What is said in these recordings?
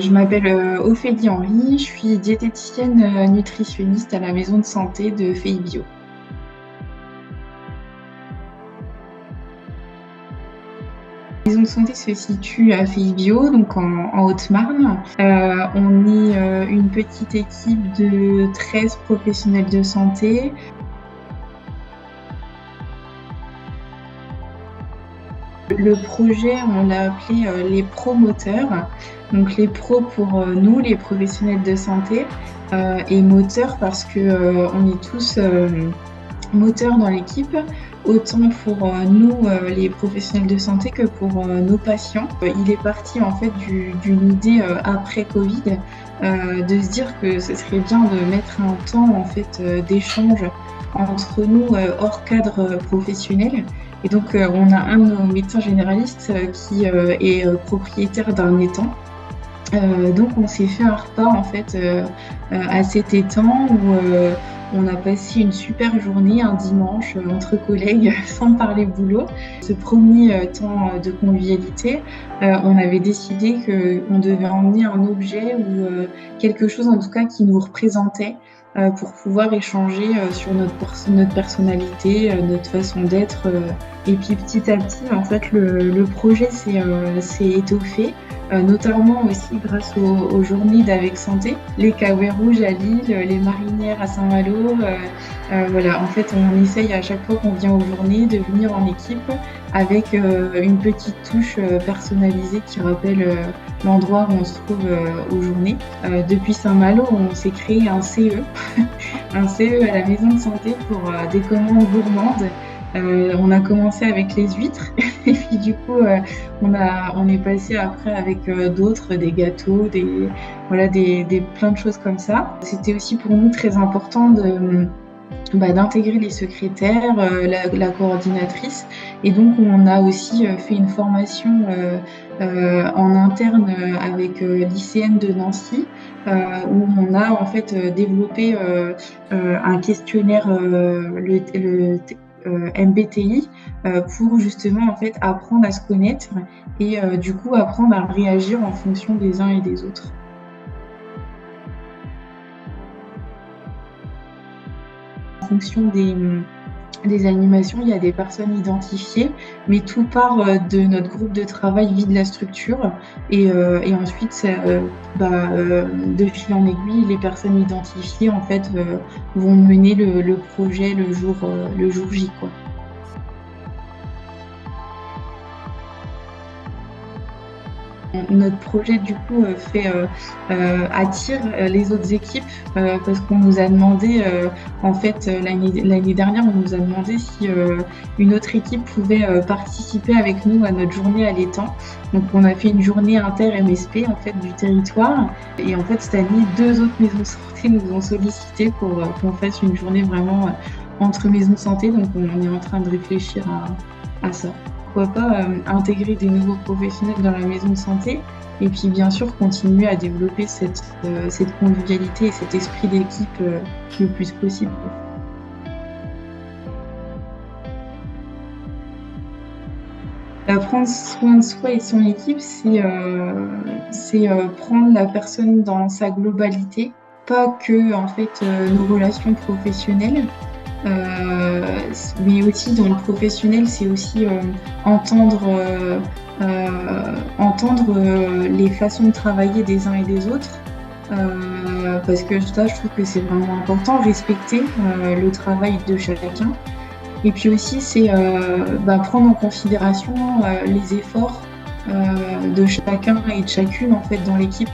Je m'appelle Ophélie Henry, je suis diététicienne nutritionniste à la maison de santé de Fei Bio. La maison de santé se situe à Fei Bio, donc en Haute-Marne. On est une petite équipe de 13 professionnels de santé. Le projet, on l'a appelé les promoteurs. Donc les pros pour nous, les professionnels de santé, et moteurs parce que on est tous moteurs dans l'équipe, autant pour nous, les professionnels de santé, que pour nos patients. Il est parti en fait d'une idée après Covid, de se dire que ce serait bien de mettre un temps en fait d'échange entre nous hors cadre professionnel. Et donc on a un de nos médecins généralistes qui est propriétaire d'un étang. Donc on s'est fait un repas en fait à cet étang où on a passé une super journée, un dimanche, entre collègues, sans parler boulot. Ce premier temps de convivialité, on avait décidé qu'on devait emmener un objet ou quelque chose en tout cas qui nous représentait, pour pouvoir échanger sur notre personnalité, notre façon d'être. Et puis petit à petit, en fait, le projet s'est étoffé. Notamment aussi grâce aux journées d'Avec Santé, les Caouets Rouges à Lille, les Marinières à Saint-Malo. Voilà, en fait, on essaye à chaque fois qu'on vient aux journées de venir en équipe avec une petite touche personnalisée qui rappelle l'endroit où on se trouve aux journées. Depuis Saint-Malo, on s'est créé un CE, un CE à la maison de santé pour des commandes gourmandes. On a commencé avec les huîtres et puis du coup on est passé après avec d'autres, des gâteaux, plein de choses comme ça. C'était aussi pour nous très important d'intégrer les secrétaires, la coordinatrice, et donc on a aussi fait une formation en interne avec l'ICN de Nancy, où on a en fait développé un questionnaire, le MBTI, pour justement en fait apprendre à se connaître et du coup apprendre à réagir en fonction des uns et des autres. En fonction des animations, il y a des personnes identifiées, mais tout part de notre groupe de travail vide la structure et ensuite de fil en aiguille, les personnes identifiées en fait vont mener le projet le jour J, quoi. Notre projet du coup attire les autres équipes, parce qu'on nous a demandé en fait l'année dernière, on nous a demandé si une autre équipe pouvait participer avec nous à notre journée à l'étang. Donc on a fait une journée inter-MSP en fait du territoire, et en fait cette année 2 autres maisons de santé nous ont sollicité pour qu'on fasse une journée vraiment entre maisons de santé. Donc on est en train de réfléchir à ça. Pourquoi pas intégrer des nouveaux professionnels dans la maison de santé, et puis bien sûr continuer à développer cette convivialité et cet esprit d'équipe le plus possible. Prendre soin de soi et de son équipe, c'est prendre la personne dans sa globalité, pas que en fait nos relations professionnelles. Mais aussi dans le professionnel, c'est aussi entendre les façons de travailler des uns et des autres, parce que ça, je trouve que c'est vraiment important, respecter le travail de chacun. Et puis aussi, c'est prendre en considération les efforts de chacun et de chacune en fait dans l'équipe.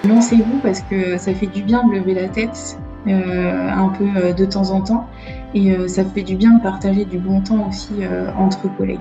Lancez-vous parce que ça fait du bien de lever la tête un peu de temps en temps, et ça fait du bien de partager du bon temps aussi entre collègues.